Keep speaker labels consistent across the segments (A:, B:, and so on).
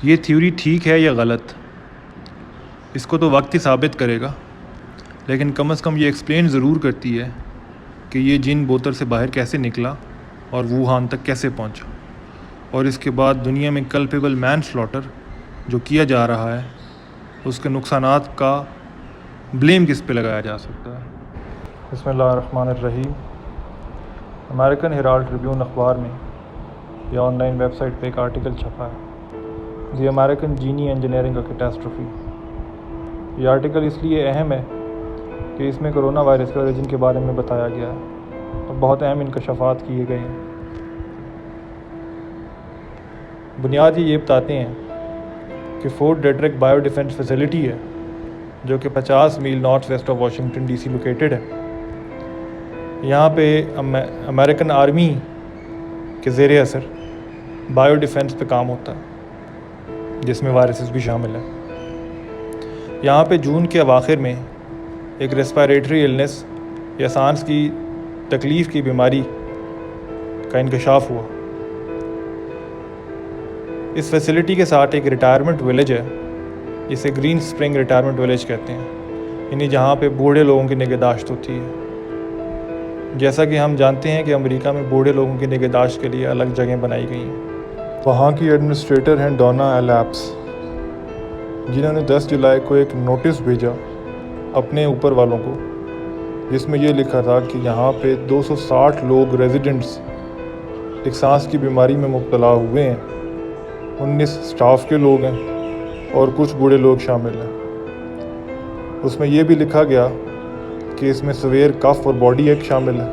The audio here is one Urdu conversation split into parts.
A: یہ تھیوری ٹھیک ہے یا غلط، اس کو تو وقت ہی ثابت کرے گا، لیکن کم از کم یہ ایکسپلین ضرور کرتی ہے کہ یہ جن بوتل سے باہر کیسے نکلا اور ووہان تک کیسے پہنچا، اور اس کے بعد دنیا میں کلپیبل مین سلاٹر جو کیا جا رہا ہے اس کے نقصانات کا بلیم کس پہ لگایا جا سکتا ہے۔ بسم اللہ الرحمن الرحیم۔ امریکن ہیرالڈ ٹریبیون اخبار میں یا آن لائن ویب سائٹ پہ ایک آرٹیکل چھپا ہے، دی امریکن جینی انجینئرنگ کیٹاسٹروفی۔ یہ آرٹیکل اس لیے اہم ہے کہ اس میں کرونا وائرس کے اوریجن کے بارے میں بتایا گیا ہے اور بہت اہم انکشافات کیے گئے ہیں۔ بنیاد یہ بتاتے ہیں کہ Fort Detrick bio defence facility ہے جو کہ 50 mile north west of Washington D C located ہے۔ یہاں پہ امریکن آرمی کے زیر اثر بائیو ڈیفنس پہ کام ہوتا ہے، جس میں وائرسز بھی شامل ہیں۔ یہاں پہ جون کے اواخر میں ایک ریسپائریٹری ایلنس یا سانس کی تکلیف کی بیماری کا انکشاف ہوا۔ اس فیسلٹی کے ساتھ ایک ریٹائرمنٹ ولیج ہے جسے گرین سپرنگ ریٹائرمنٹ ولیج کہتے ہیں، یعنی جہاں پہ بوڑھے لوگوں کی نگہداشت ہوتی ہے۔ جیسا کہ ہم جانتے ہیں کہ امریکہ میں بوڑھے لوگوں کی نگہداشت کے لیے الگ جگہیں بنائی گئی ہیں۔ وہاں کی ایڈمنسٹریٹر ہیں ڈونا ایل ایپس، جنہوں نے 10 جولائی کو ایک نوٹس بھیجا اپنے اوپر والوں کو، جس میں یہ لکھا تھا کہ یہاں پہ 260 لوگ ریزیڈنٹس ایک سانس کی بیماری میں مبتلا ہوئے ہیں، 19 سٹاف کے لوگ ہیں اور کچھ بوڑھے لوگ شامل ہیں۔ اس میں یہ بھی لکھا گیا کہ اس میں سویئر کف اور باڈی ایک شامل ہے،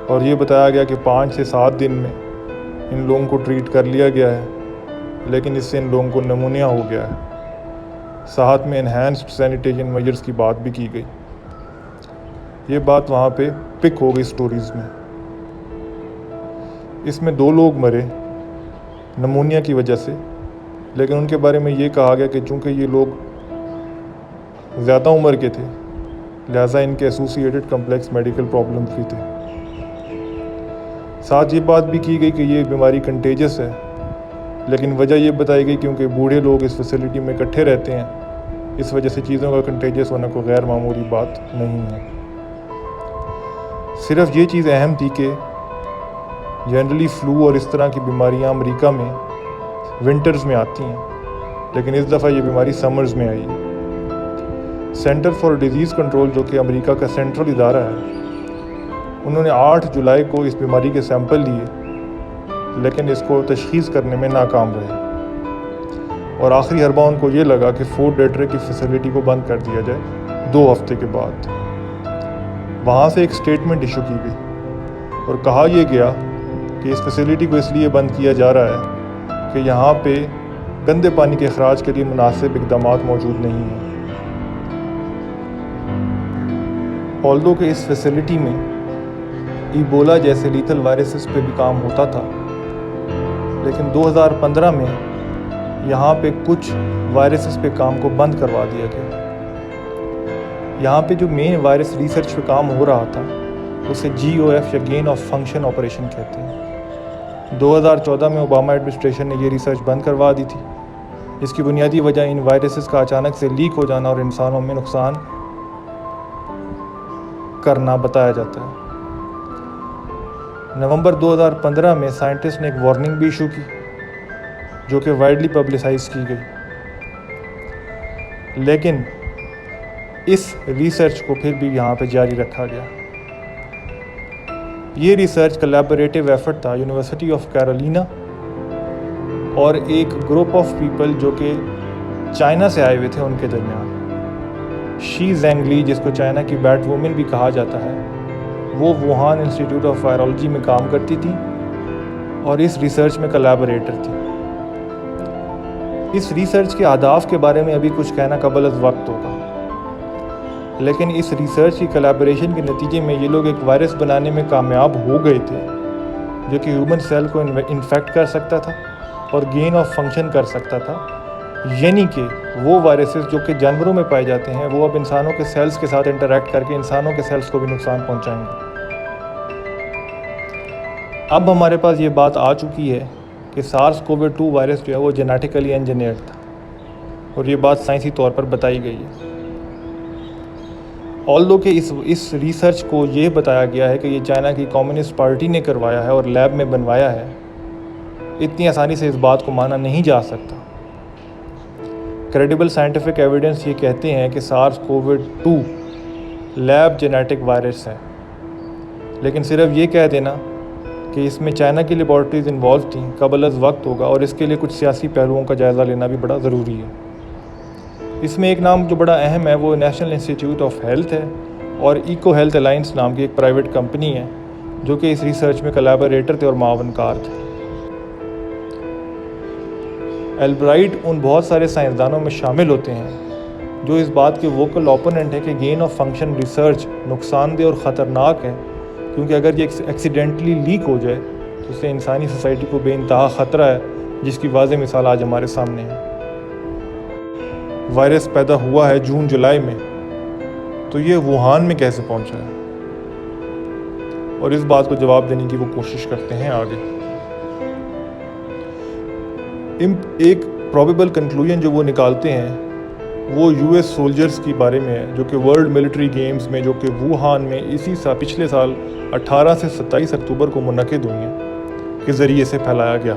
A: اور یہ بتایا گیا کہ 5 سے 7 دن میں ان لوگوں کو ٹریٹ کر لیا گیا ہے، لیکن اس سے ان لوگوں کو نمونیا ہو گیا ہے۔ ساتھ میں انہینسڈ سینیٹیشن میجرز کی بات بھی کی گئی۔ یہ بات وہاں پہ پک ہو گئی سٹوریز میں۔ اس میں 2 لوگ مرے نمونیا کی وجہ سے، لیکن ان کے بارے میں یہ کہا گیا کہ چونکہ یہ لوگ زیادہ عمر کے تھے لہٰذا ان کے ایسوسیٹڈ کمپلیکس میڈیکل پرابلمز بھی تھے۔ ساتھ یہ بات بھی کی گئی کہ یہ بیماری کنٹیجس ہے، لیکن وجہ یہ بتائی گئی کیونکہ بوڑھے لوگ اس فیسلٹی میں اکٹھے رہتے ہیں، اس وجہ سے چیزوں کا کنٹیجس ہونا کوئی غیر معمولی بات نہیں ہے۔ صرف یہ چیز اہم تھی کہ جنرلی فلو اور اس طرح کی بیماریاں امریکہ میں ونٹرز میں آتی ہیں، لیکن اس دفعہ یہ بیماری سمرز میں آئی ہے۔ سینٹر فار ڈیزیز کنٹرول جو کہ امریکہ کا سینٹرل ادارہ ہے، انہوں نے 8 جولائی کو اس بیماری کے سیمپل لیے، لیکن اس کو تشخیص کرنے میں ناکام رہے، اور آخری حربہ ان کو یہ لگا کہ فورٹ ڈیٹرک کی فیسلٹی کو بند کر دیا جائے 2 ہفتے کے بعد۔ وہاں سے ایک سٹیٹمنٹ ایشو کی گئی اور کہا یہ گیا کہ اس فیسلٹی کو اس لیے بند کیا جا رہا ہے کہ یہاں پہ گندے پانی کے اخراج کے لیے مناسب اقدامات موجود نہیں ہیں۔ آلدو کہ اس فیسلٹی میں ایبولا جیسے لیتھل وائرسز پہ بھی کام ہوتا تھا، لیکن 2015 میں یہاں پہ کچھ وائرسز پہ کام کو بند کروا دیا گیا۔ یہاں پہ جو مین وائرس ریسرچ پہ کام ہو رہا تھا اسے GOF یا گین آف فنکشن آپریشن کہتے ہیں۔ 2014 میں اوباما ایڈمنسٹریشن نے یہ ریسرچ بند کروا دی تھی، جس کی بنیادی وجہ ان وائرسز کا اچانک سے لیک ہو جانا اور انسانوں میں نقصان کرنا بتایا جاتا ہے۔ نومبر 2015 میں سائنٹسٹ نے ایک وارننگ بھی ایشو کی جو کہ وائڈلی پبلسائز کی گئی، لیکن اس ریسرچ کو پھر بھی یہاں پہ جاری رکھا گیا۔ یہ ریسرچ کولیبوریٹیو ایفرٹ تھا یونیورسٹی آف کیرولینا اور ایک گروپ آف پیپل جو کہ چائنا سے آئے ہوئے تھے ان کے درمیان۔ شی زینگلی، جس کو چائنا کی بیٹ وومن بھی کہا جاتا ہے، وہ ووہان انسٹیٹیوٹ آف وائرولوجی میں کام کرتی تھی اور اس ریسرچ میں کولیبوریٹر تھی۔ اس ریسرچ کے اہداف کے بارے میں ابھی کچھ کہنا قبل از وقت ہوگا، لیکن اس ریسرچ کی کولیبوریشن کے نتیجے میں یہ لوگ ایک وائرس بنانے میں کامیاب ہو گئے تھے جو کہ ہیومن سیل کو انفیکٹ کر سکتا تھا اور گین آف فنکشن کر سکتا تھا، یعنی کہ وہ وائرسز جو کہ جانوروں میں پائے جاتے ہیں وہ اب انسانوں کے سیلز کے ساتھ انٹریکٹ کر کے انسانوں کے سیلز کو بھی نقصان پہنچائیں گے۔ اب ہمارے پاس یہ بات آ چکی ہے کہ SARS-CoV-2 وائرس جو ہے وہ جینیٹیکلی انجینئرڈ تھا، اور یہ بات سائنسی طور پر بتائی گئی ہے۔ آلدو کہ اس ریسرچ کو یہ بتایا گیا ہے کہ یہ چائنا کی کمیونسٹ پارٹی نے کروایا ہے اور لیب میں بنوایا ہے، اتنی آسانی سے اس بات کو مانا نہیں جا سکتا۔ کریڈیبل سائنٹیفک ایویڈنس یہ کہتے ہیں کہ SARS-CoV-2 لیب جینیٹک وائرس ہے، لیکن صرف یہ کہہ دینا کہ اس میں چائنا کی لیبارٹریز انوالو تھیں قبل از وقت ہوگا، اور اس کے لیے کچھ سیاسی پہلوؤں کا جائزہ لینا بھی بڑا ضروری ہے۔ اس میں ایک نام جو بڑا اہم ہے وہ نیشنل انسٹیٹیوٹ آف ہیلتھ ہے، اور ایکو ہیلتھ الائنس نام کی ایک پرائیویٹ کمپنی ہے جو کہ اس ریسرچ میں کولیبوریٹر تھے اور معاون کار تھے۔ البرائٹ ان بہت سارے سائنسدانوں میں شامل ہوتے ہیں جو اس بات کے ووکل اوپوننٹ ہے کہ گین آف فنکشن ریسرچ نقصان دہ اور خطرناک ہے، کیونکہ اگر یہ ایکسیڈنٹلی لیک ہو جائے تو اس سے انسانی سوسائٹی کو بے انتہا خطرہ ہے، جس کی واضح مثال آج ہمارے سامنے ہے۔ وائرس پیدا ہوا ہے جون جولائی میں، تو یہ ووہان میں کیسے پہنچا ہے، اور اس بات کو جواب دینے کی وہ کوشش کرتے ہیں آگے۔ ایک پروبیبل کنکلوژن جو وہ نکالتے ہیں وہ US سولجرز کی بارے میں ہے، جو کہ ورلڈ ملٹری گیمز میں جو کہ ووہان میں پچھلے سال 18 سے 27 اکتوبر کو منعقد ہوئی ہیں کے ذریعے سے پھیلایا گیا۔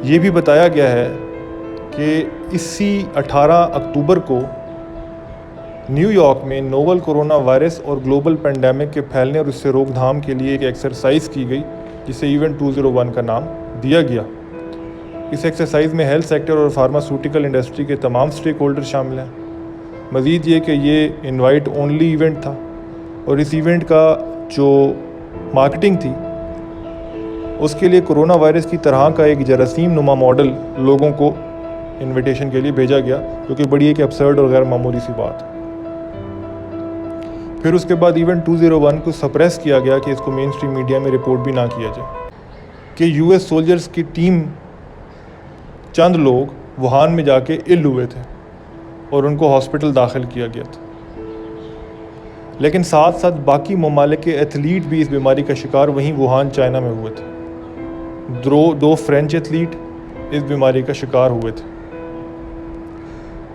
A: یہ بھی بتایا گیا ہے کہ اسی 18 اکتوبر کو نیو یارک میں نوول کورونا وائرس اور گلوبل پینڈیمک کے پھیلنے اور اس سے روک تھام کے لیے ایک ایکسرسائز کی گئی، جسے ایونٹ 201 کا نام دیا گیا۔ اس ایکسرسائز میں ہیلتھ سیکٹر اور فارماسیوٹیکل انڈسٹری کے تمام سٹیک ہولڈر شامل ہیں۔ مزید یہ کہ یہ انوائٹ اونلی ایونٹ تھا، اور اس ایونٹ کا جو مارکیٹنگ تھی اس کے لیے کرونا وائرس کی طرح کا ایک جراثیم نما ماڈل لوگوں کو انویٹیشن کے لیے بھیجا گیا، جو کہ بڑی ایک ایبسرڈ اور غیر معمولی سی بات ہے۔ پھر اس کے بعد ایونٹ 201 کو سپریس کیا گیا کہ اس کو مین اسٹریم میڈیا میں رپورٹ بھی نہ کیا جائے کہ US سولجرز کی ٹیم چند لوگ ووہان میں جا کے اِل ہوئے تھے اور ان کو ہاسپٹل داخل کیا گیا تھا، لیکن ساتھ ساتھ باقی ممالک کے ایتھلیٹ بھی اس بیماری کا شکار وہیں ووہان چائنا میں ہوئے تھے۔ دو فرینچ ایتھلیٹ اس بیماری کا شکار ہوئے تھے۔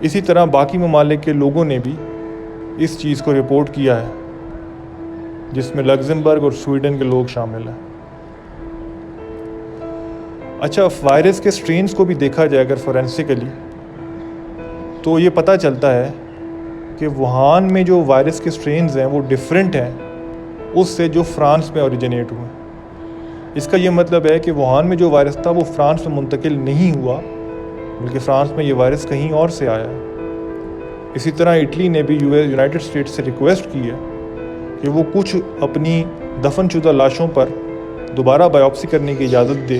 A: اسی طرح باقی ممالک کے لوگوں نے بھی اس چیز کو رپورٹ کیا ہے، جس میں لگزمبرگ اور سویڈن کے لوگ شامل ہیں۔ اچھا، وائرس کے سٹرینز کو بھی دیکھا جائے اگر فورینسیکلی، تو یہ پتہ چلتا ہے کہ ووہان میں جو وائرس کے سٹرینز ہیں وہ ڈیفرنٹ ہیں اس سے جو فرانس میں اوریجنیٹ ہوئے۔ اس کا یہ مطلب ہے کہ ووہان میں جو وائرس تھا وہ فرانس میں منتقل نہیں ہوا، بلکہ فرانس میں یہ وائرس کہیں اور سے آیا ہے۔ اسی طرح اٹلی نے بھی یونائٹڈ اسٹیٹس سے ریکویسٹ کی ہے کہ وہ کچھ اپنی دفن شدہ لاشوں پر دوبارہ بایوپسی کرنے کی اجازت دے،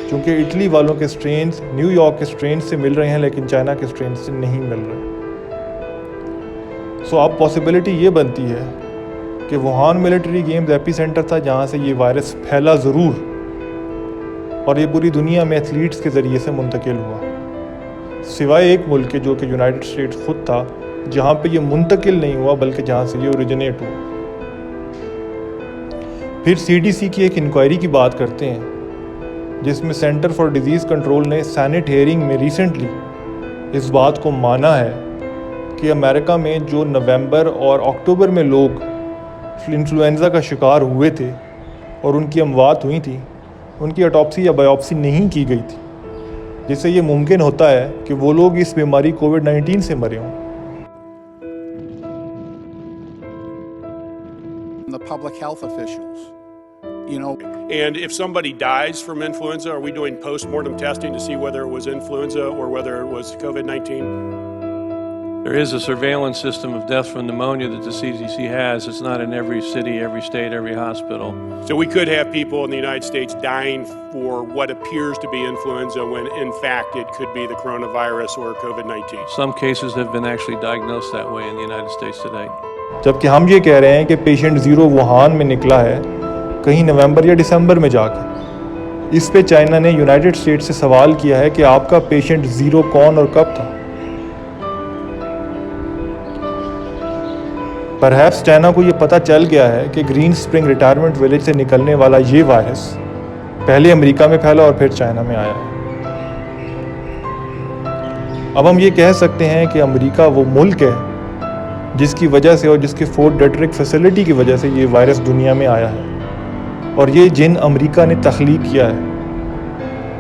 A: کیونکہ اٹلی والوں کے سٹرینز نیو یارک کے سٹرینز سے مل رہے ہیں لیکن چائنا کے سٹرینز سے نہیں مل رہے۔ سو اب پاسبلٹی یہ بنتی ہے کہ ووہان ملٹری گیمز ایپی سینٹر تھا جہاں سے یہ وائرس پھیلا ضرور، اور یہ پوری دنیا میں ایتھلیٹس کے ذریعے سے منتقل ہوا، سوائے ایک ملک کے جو کہ یونائٹڈ اسٹیٹس خود تھا، جہاں پہ یہ منتقل نہیں ہوا بلکہ جہاں سے یہ اوریجنیٹ ہوا۔ پھر CDC کی ایک انکوائری کی بات کرتے ہیں، جس میں سینٹر فار ڈیزیز کنٹرول نے سینٹ ہیئرنگ میں ریسنٹلی اس بات کو مانا ہے کہ امریکہ میں جو نومبر اور اکتوبر میں لوگ انفلوئنزا کا شکار ہوئے تھے اور ان کی اموات ہوئی تھیں، ان کی آٹوپسی یا بایوپسی نہیں کی گئی تھی، جس سے یہ ممکن ہوتا ہے کہ وہ لوگ اس بیماری کووڈ-19 سے مرے ہوں۔
B: The public health officials,
C: And if somebody dies from influenza, are we doing post-mortem testing to see whether it was influenza or whether it was COVID-19?
D: There is a surveillance system of death from pneumonia that the CDC has. It's not in every city, every state, every hospital.
C: So we could have people in the United States dying for what appears to be influenza when in fact it could be the coronavirus or COVID-19.
D: Some cases have been actually diagnosed that way in the United States today.
A: جبکہ ہم یہ کہہ رہے ہیں کہ پیشنٹ 0 ووہان میں نکلا ہے کہیں نومبر یا دسمبر میں جا کے۔ اس پہ چائنا نے یونائٹڈ اسٹیٹس سے سوال کیا ہے کہ آپ کا پیشنٹ 0 کون اور کب تھا۔ پرہیپس چائنا کو یہ پتہ چل گیا ہے کہ گرین اسپرنگ ریٹائرمنٹ ولیج سے نکلنے والا یہ وائرس پہلے امریکہ میں پھیلا اور پھر چائنا میں آیا ہے۔ اب ہم یہ کہہ سکتے ہیں کہ امریکہ وہ ملک ہے جس کی وجہ سے اور جس کے فورٹ ڈیٹرک فیسلٹی کی وجہ سے یہ وائرس دنیا میں آیا ہے، اور یہ جن امریکہ نے تخلیق کیا ہے۔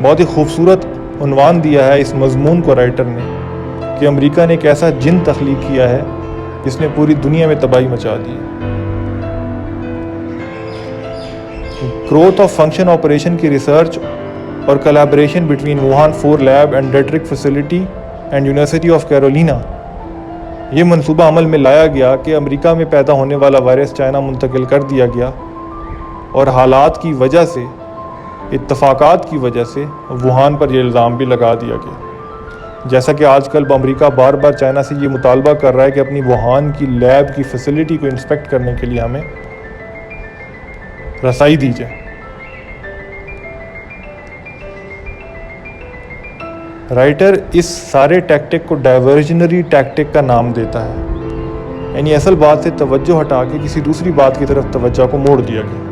A: بہت ہی خوبصورت عنوان دیا ہے اس مضمون کو رائٹر نے کہ امریکہ نے ایک ایسا جن تخلیق کیا ہے جس نے پوری دنیا میں تباہی مچا دی ہے۔ گروتھ آف فنکشن آپریشن کی ریسرچ اور collaboration between Wuhan 4 lab and Detrick facility and university of Carolina, یہ منصوبہ عمل میں لایا گیا کہ امریکہ میں پیدا ہونے والا وائرس چائنا منتقل کر دیا گیا، اور حالات کی وجہ سے، اتفاقات کی وجہ سے ووہان پر یہ الزام بھی لگا دیا گیا۔ جیسا کہ آج کل امریکہ بار بار چائنا سے یہ مطالبہ کر رہا ہے کہ اپنی ووہان کی لیب کی فیسلٹی کو انسپیکٹ کرنے کے لیے ہمیں رسائی دی جائے۔ رائٹر اس سارے ٹیکٹک کو ڈائیورژنری ٹیکٹک کا نام دیتا ہے، یعنی اصل بات سے توجہ ہٹا کے کسی دوسری بات کی طرف توجہ کو موڑ دیا گیا۔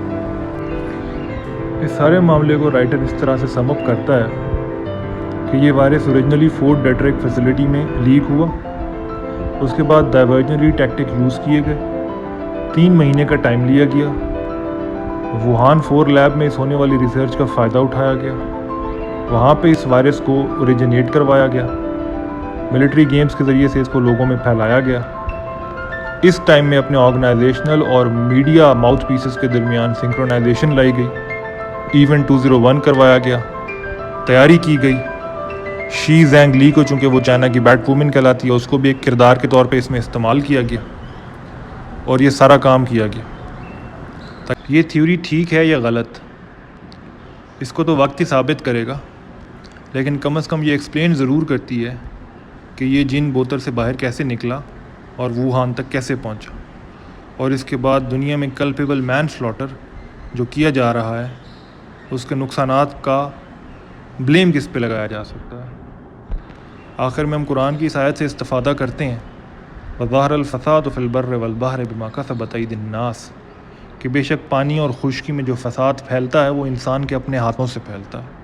A: اس سارے معاملے کو رائٹر اس طرح سے سم اپ کرتا ہے کہ یہ وائرس اوریجنلی فورٹ ڈیٹرک فیسلٹی میں لیک ہوا، اس کے بعد ڈائیورژنری ٹیکٹک یوز کیے گئے، 3 مہینے کا ٹائم لیا گیا، ووہان 4 لیب میں اس ہونے والی ریسرچ کا فائدہ اٹھایا گیا، وہاں پہ اس وائرس کو اوریجنیٹ کروایا گیا، ملٹری گیمز کے ذریعے سے اس کو لوگوں میں پھیلایا گیا۔ اس ٹائم میں اپنے آرگنائزیشنل اور میڈیا ماؤتھ پیسز کے درمیان سنکرونائزیشن لائی گئی، ایونٹ 201 کروایا گیا، تیاری کی گئی۔ شی زینگ لی کو، چونکہ وہ چائنا کی بیٹ وومن کہلاتی ہے، اس کو بھی ایک کردار کے طور پہ اس میں استعمال کیا گیا، اور یہ سارا کام کیا گیا۔ یہ تھیوری ٹھیک ہے یا غلط، اس کو تو وقت ہی ثابت کرے گا، لیکن کم از کم یہ ایکسپلین ضرور کرتی ہے کہ یہ جن بوتل سے باہر کیسے نکلا اور ووہان تک کیسے پہنچا، اور اس کے بعد دنیا میں کلپیبل مین سلاٹر جو کیا جا رہا ہے، اس کے نقصانات کا بلیم کس پہ لگایا جا سکتا ہے۔ آخر میں ہم قرآن کی اس آیت سے استفادہ کرتے ہیں، وَظَهَرَ الْفَسَادُ فِي الْبَرِّ وَالْبَحْرِ بِمَا كَسَبَتْ أَيْدِي النَّاسِ، کہ بے شک پانی اور خشکی میں جو فساد پھیلتا ہے وہ انسان کے اپنے ہاتھوں سے پھیلتا ہے۔